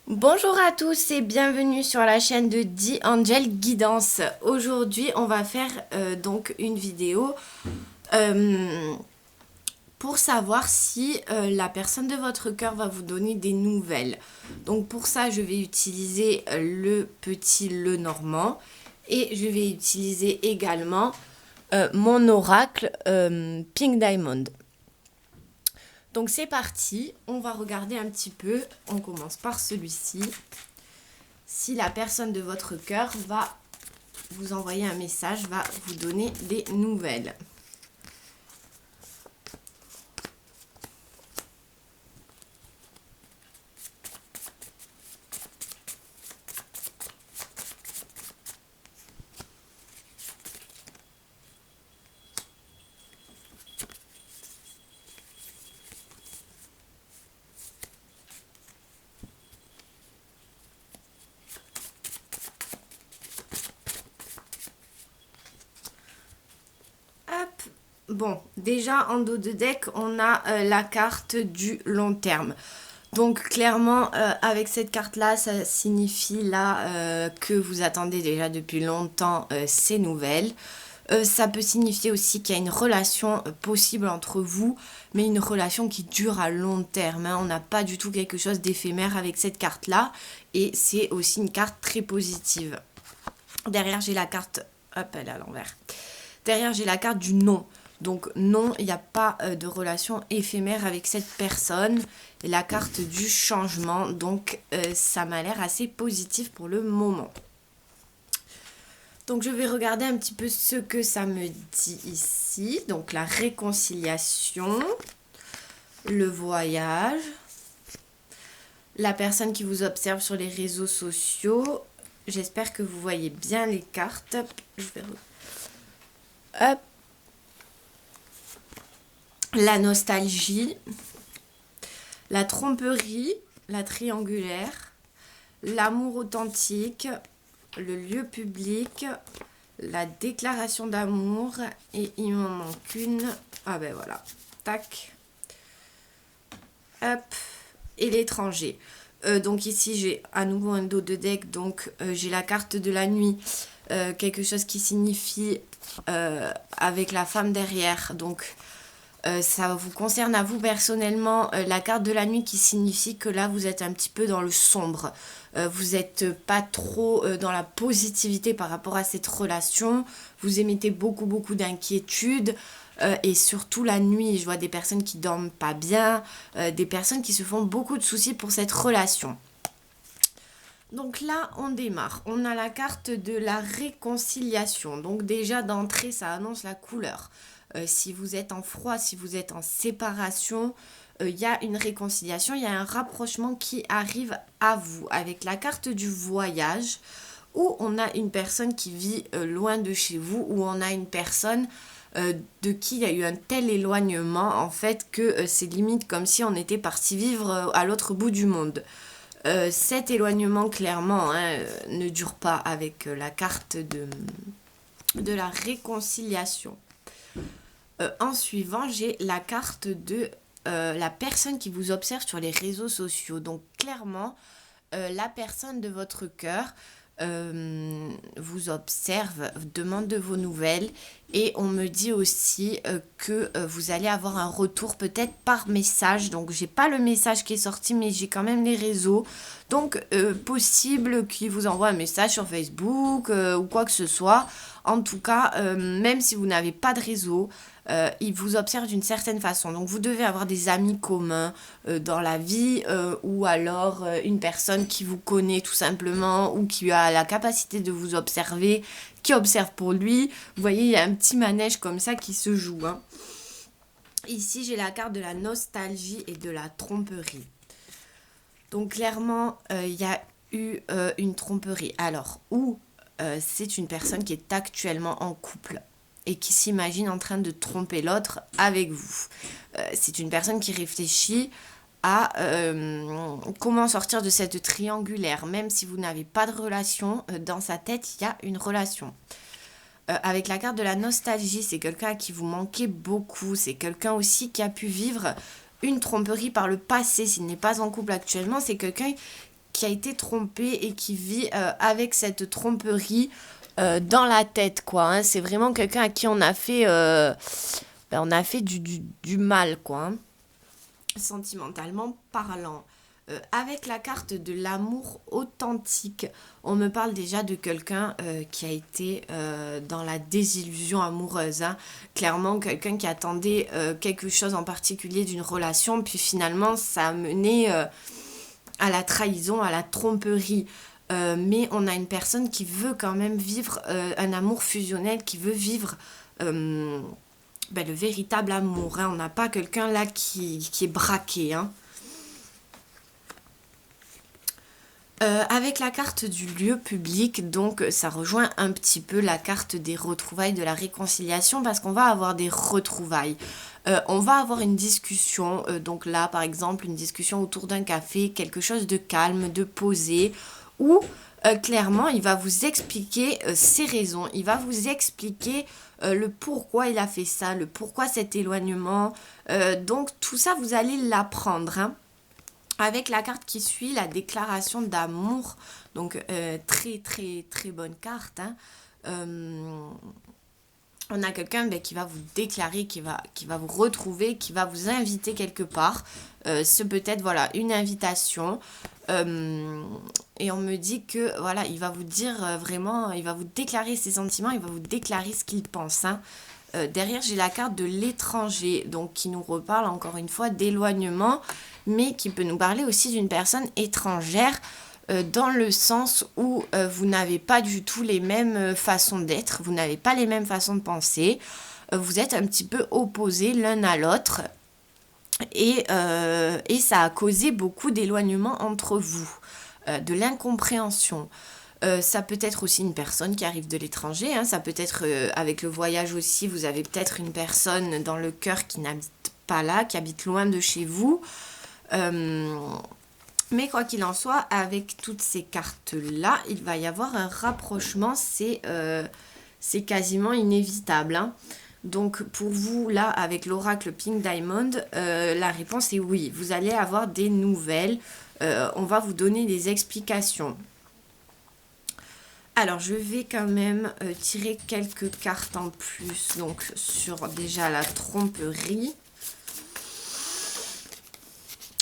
Bonjour à tous et bienvenue sur la chaîne de The Angel Guidance. Aujourd'hui, on va faire donc une vidéo euh, pour savoir si la personne de votre cœur va vous donner des nouvelles. Donc pour ça, je vais utiliser le petit Lenormand et je vais utiliser également mon oracle Pink Diamond. Donc c'est parti, on va regarder un petit peu, on commence par celui-ci. Si la personne de votre cœur va vous envoyer un message, va vous donner des nouvelles. Hop. Bon, déjà en dos de deck, on a la carte du long terme. Donc clairement, avec cette carte-là, ça signifie là que vous attendez déjà depuis longtemps ces nouvelles. Ça peut signifier aussi qu'il y a une relation possible entre vous, mais une relation qui dure à long terme, hein. On n'a pas du tout quelque chose d'éphémère avec cette carte-là. Et c'est aussi une carte très positive. Derrière, j'ai la carte... Hop, elle est à l'envers. Derrière, j'ai la carte du non. Donc non, il n'y a pas de relation éphémère avec cette personne. Et la carte du changement, donc ça m'a l'air assez positif pour le moment. Donc je vais regarder un petit peu ce que ça me dit ici. Donc la réconciliation, le voyage, la personne qui vous observe sur les réseaux sociaux. J'espère que vous voyez bien les cartes. Je vais... Hop. La nostalgie, la tromperie, la triangulaire, l'amour authentique, le lieu public, la déclaration d'amour et il m'en manque une. Ah ben voilà, tac, hop, et l'étranger. Donc ici j'ai à nouveau un dos de deck, donc j'ai la carte de la nuit, quelque chose qui signifie avec la femme derrière, donc ça vous concerne à vous personnellement, la carte de la nuit qui signifie que là vous êtes un petit peu dans le sombre. Vous n'êtes pas trop dans la positivité par rapport à cette relation. Vous émettez beaucoup d'inquiétude. Et surtout la nuit, je vois des personnes qui dorment pas bien, des personnes qui se font beaucoup de soucis pour cette relation. Donc là, on démarre. On a la carte de la réconciliation. Donc déjà d'entrée, ça annonce la couleur. Si vous êtes en froid, si vous êtes en séparation, il y a une réconciliation, il y a un rapprochement qui arrive à vous. Avec la carte du voyage, où on a une personne qui vit loin de chez vous, où on a une personne de qui il y a eu un tel éloignement, en fait, que c'est limite comme si on était parti vivre à l'autre bout du monde. Cet éloignement, clairement, hein, ne dure pas avec la carte de la réconciliation. En suivant, j'ai la carte de la personne qui vous observe sur les réseaux sociaux. Donc, clairement, la personne de votre cœur vous observe, demande de vos nouvelles et on me dit aussi que vous allez avoir un retour peut-être par message. Donc j'ai pas le message qui est sorti mais j'ai quand même les réseaux. Donc possible qu'il vous envoie un message sur Facebook ou quoi que ce soit. En tout cas, même si vous n'avez pas de réseau, il vous observe d'une certaine façon. Donc vous devez avoir des amis communs dans la vie ou alors une personne qui vous connaît tout simplement ou qui a la capacité de vous observer, qui observe pour lui. Vous voyez, il y a un petit manège comme ça qui se joue, hein. Ici, j'ai la carte de la nostalgie et de la tromperie. Donc clairement, il y a eu une tromperie. Alors, ou c'est une personne qui est actuellement en couple et qui s'imagine en train de tromper l'autre avec vous. C'est une personne qui réfléchit à comment sortir de cette triangulaire. Même si vous n'avez pas de relation, dans sa tête, il y a une relation. Avec la carte de la nostalgie, c'est quelqu'un à qui vous manquez beaucoup. C'est quelqu'un aussi qui a pu vivre une tromperie par le passé. S'il n'est pas en couple actuellement, c'est quelqu'un qui a été trompé et qui vit avec cette tromperie dans la tête, quoi. Hein. C'est vraiment quelqu'un à qui on a fait du mal, quoi. Hein. Sentimentalement parlant. Avec la carte de l'amour authentique, on me parle déjà de quelqu'un qui a été dans la désillusion amoureuse. Hein. Clairement, quelqu'un qui attendait quelque chose en particulier d'une relation, puis finalement, ça a mené à la trahison, à la tromperie. Mais on a une personne qui veut quand même vivre un amour fusionnel, qui veut vivre le véritable amour. Hein. On n'a pas quelqu'un là qui est braqué. Hein. Avec la carte du lieu public, donc ça rejoint un petit peu la carte des retrouvailles, de la réconciliation, parce qu'on va avoir des retrouvailles. On va avoir une discussion, donc là par exemple une discussion autour d'un café, quelque chose de calme, de posé, où clairement il va vous expliquer ses raisons, il va vous expliquer le pourquoi il a fait ça, le pourquoi cet éloignement. Donc tout ça vous allez l'apprendre. Hein. Avec la carte qui suit, la déclaration d'amour, donc très très très bonne carte. Hein. On a quelqu'un qui va vous déclarer, qui va vous retrouver, qui va vous inviter quelque part. C'est peut-être voilà une invitation. Et on me dit que voilà, il va vous dire vraiment, il va vous déclarer ses sentiments, il va vous déclarer ce qu'il pense. Hein. Derrière, j'ai la carte de l'étranger, donc qui nous reparle encore une fois d'éloignement, mais qui peut nous parler aussi d'une personne étrangère dans le sens où vous n'avez pas du tout les mêmes façons d'être, vous n'avez pas les mêmes façons de penser, vous êtes un petit peu opposés l'un à l'autre et ça a causé beaucoup d'éloignement entre vous, de l'incompréhension. Ça peut être aussi une personne qui arrive de l'étranger, hein, ça peut être avec le voyage aussi, vous avez peut-être une personne dans le cœur qui n'habite pas là, qui habite loin de chez vous. Mais quoi qu'il en soit, avec toutes ces cartes-là, il va y avoir un rapprochement, c'est quasiment inévitable. Hein. Donc pour vous, là, avec l'oracle Pink Diamond, la réponse est oui, vous allez avoir des nouvelles, on va vous donner des explications. Alors, je vais quand même tirer quelques cartes en plus, donc sur déjà la tromperie.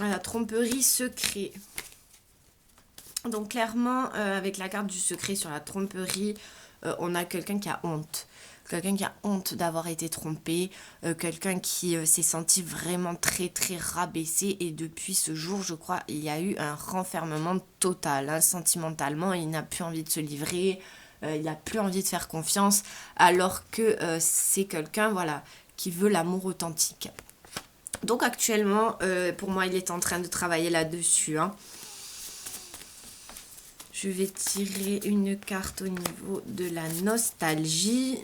La tromperie secret. Donc clairement, avec la carte du secret sur la tromperie, on a quelqu'un qui a honte. Quelqu'un qui a honte d'avoir été trompé, quelqu'un qui s'est senti vraiment très très rabaissé et depuis ce jour, je crois, il y a eu un renfermement total. Hein, sentimentalement, il n'a plus envie de se livrer, il n'a plus envie de faire confiance, alors que c'est quelqu'un voilà, qui veut l'amour authentique. Donc actuellement, pour moi, il est en train de travailler là-dessus. Hein. Je vais tirer une carte au niveau de la nostalgie.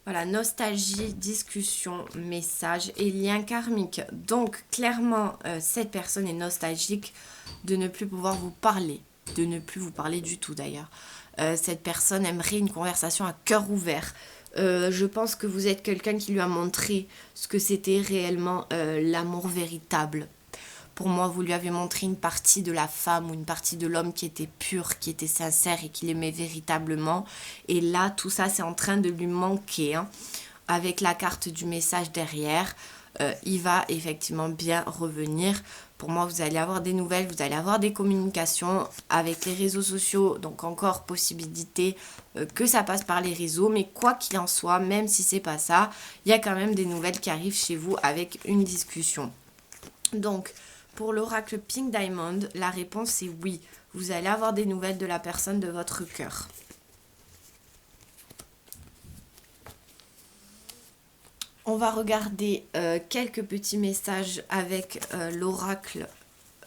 Voilà, nostalgie, discussion, message et lien karmique. Donc, clairement, cette personne est nostalgique de ne plus pouvoir vous parler. De ne plus vous parler du tout, d'ailleurs. Cette personne aimerait une conversation à cœur ouvert. Je pense que vous êtes quelqu'un qui lui a montré ce que c'était réellement l'amour véritable. Pour moi, vous lui avez montré une partie de la femme ou une partie de l'homme qui était pure, qui était sincère et qui l'aimait véritablement. Et là, tout ça, c'est en train de lui manquer. Hein. Avec la carte du message derrière, il va effectivement bien revenir. Pour moi, vous allez avoir des nouvelles, vous allez avoir des communications avec les réseaux sociaux. Donc encore possibilité que ça passe par les réseaux. Mais quoi qu'il en soit, même si c'est pas ça, il y a quand même des nouvelles qui arrivent chez vous avec une discussion. Donc, pour l'oracle Pink Diamond, la réponse est oui. Vous allez avoir des nouvelles de la personne de votre cœur. On va regarder quelques petits messages avec l'oracle,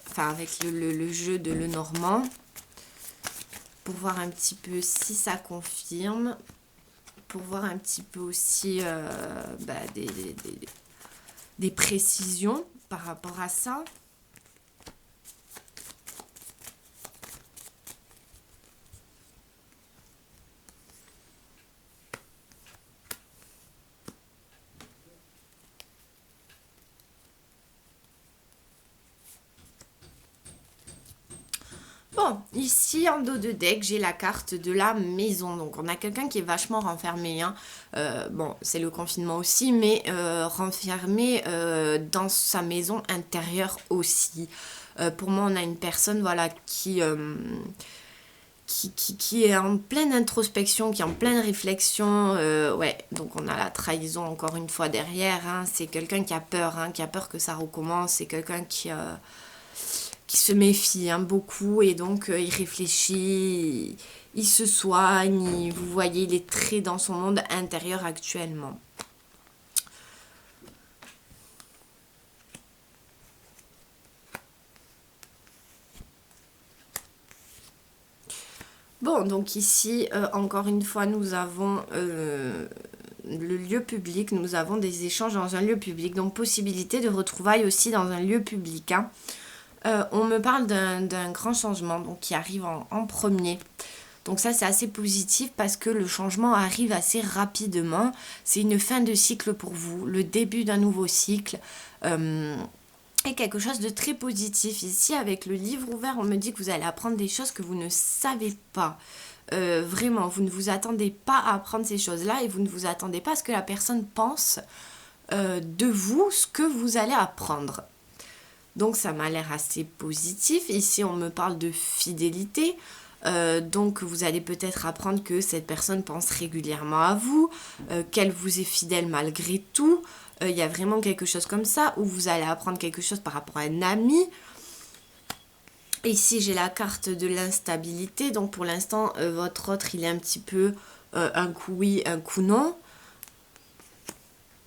enfin avec le jeu de Lenormand, pour voir un petit peu si ça confirme, pour voir un petit peu aussi des précisions par rapport à ça. Bon, ici en dos de deck, j'ai la carte de la maison. Donc on a quelqu'un qui est vachement renfermé. Hein. Bon, c'est le confinement aussi, mais renfermé dans sa maison intérieure aussi. Pour moi, on a une personne voilà, qui est en pleine introspection, qui est en pleine réflexion. Ouais, donc on a la trahison encore une fois derrière. Hein. C'est quelqu'un qui a peur que ça recommence. C'est quelqu'un qui se méfie hein, beaucoup et donc il réfléchit, il se soigne, vous voyez, il est très dans son monde intérieur actuellement. Bon, donc ici, encore une fois, nous avons le lieu public, nous avons des échanges dans un lieu public, donc possibilité de retrouvailles aussi dans un lieu public. Hein. On me parle d'un grand changement donc, qui arrive en premier. Donc ça c'est assez positif parce que le changement arrive assez rapidement. C'est une fin de cycle pour vous, le début d'un nouveau cycle. Et quelque chose de très positif. Ici avec le livre ouvert, on me dit que vous allez apprendre des choses que vous ne savez pas. Vraiment, vous ne vous attendez pas à apprendre ces choses-là et vous ne vous attendez pas à ce que la personne pense de vous ce que vous allez apprendre. Donc ça m'a l'air assez positif. Ici on me parle de fidélité. Donc vous allez peut-être apprendre que cette personne pense régulièrement à vous, qu'elle vous est fidèle malgré tout. Il y a vraiment quelque chose comme ça où vous allez apprendre quelque chose par rapport à un ami. Ici j'ai la carte de l'instabilité. Donc pour l'instant votre autre il est un petit peu un coup oui, un coup non.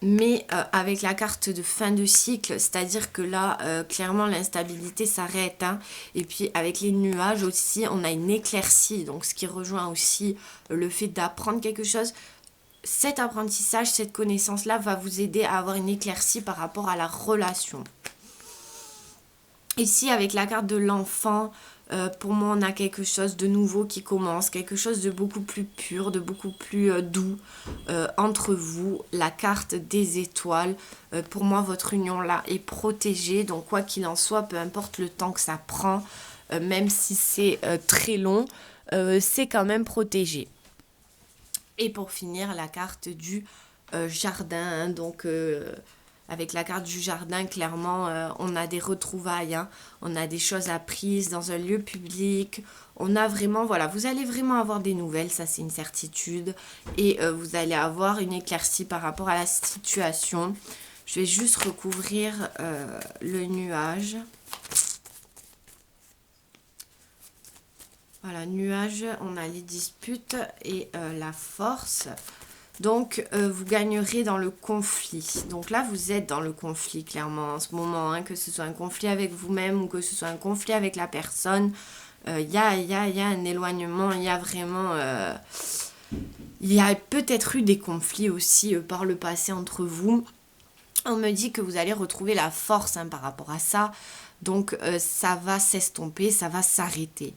Mais avec la carte de fin de cycle, c'est-à-dire que là, clairement, l'instabilité s'arrête. Hein. Et puis avec les nuages aussi, on a une éclaircie. Donc ce qui rejoint aussi le fait d'apprendre quelque chose. Cet apprentissage, cette connaissance-là va vous aider à avoir une éclaircie par rapport à la relation. Ici, avec la carte de l'enfant, pour moi, on a quelque chose de nouveau qui commence, quelque chose de beaucoup plus pur, de beaucoup plus doux entre vous. La carte des étoiles, pour moi, votre union là est protégée. Donc, quoi qu'il en soit, peu importe le temps que ça prend, même si c'est très long, c'est quand même protégé. Et pour finir, la carte du jardin, donc... avec la carte du jardin, clairement, on a des retrouvailles, hein. On a des choses apprises dans un lieu public. On a vraiment, voilà, vous allez vraiment avoir des nouvelles, ça c'est une certitude. Et vous allez avoir une éclaircie par rapport à la situation. Je vais juste recouvrir le nuage. Voilà, nuage, on a les disputes et la force. Donc, vous gagnerez dans le conflit. Donc là, vous êtes dans le conflit, clairement, en ce moment. Hein, que ce soit un conflit avec vous-même ou que ce soit un conflit avec la personne. Il y a un éloignement. Il y a vraiment... il y a peut-être eu des conflits aussi par le passé entre vous. On me dit que vous allez retrouver la force hein, par rapport à ça. Donc, ça va s'estomper, ça va s'arrêter.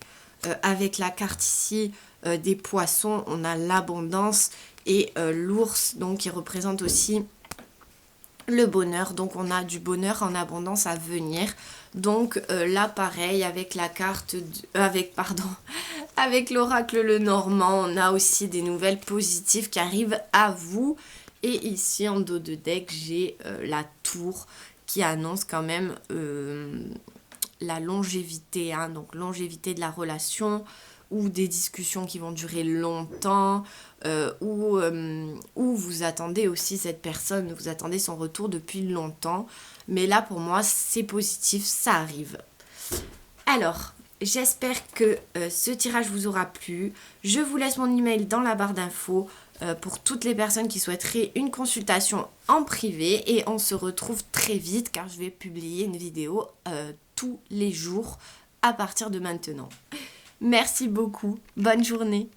Avec la carte ici des poissons, on a l'abondance et l'ours donc qui représente aussi le bonheur. Donc on a du bonheur en abondance à venir. Donc là pareil avec la carte avec l'oracle le normand, on a aussi des nouvelles positives qui arrivent à vous. Et ici en dos de deck, j'ai la tour qui annonce quand même la longévité, hein, donc longévité de la relation ou des discussions qui vont durer longtemps, ou vous attendez aussi cette personne, vous attendez son retour depuis longtemps. Mais là, pour moi, c'est positif, ça arrive. Alors, j'espère que ce tirage vous aura plu. Je vous laisse mon email dans la barre d'infos pour toutes les personnes qui souhaiteraient une consultation en privé. Et on se retrouve très vite car je vais publier une vidéo tous les jours à partir de maintenant. Merci beaucoup. Bonne journée.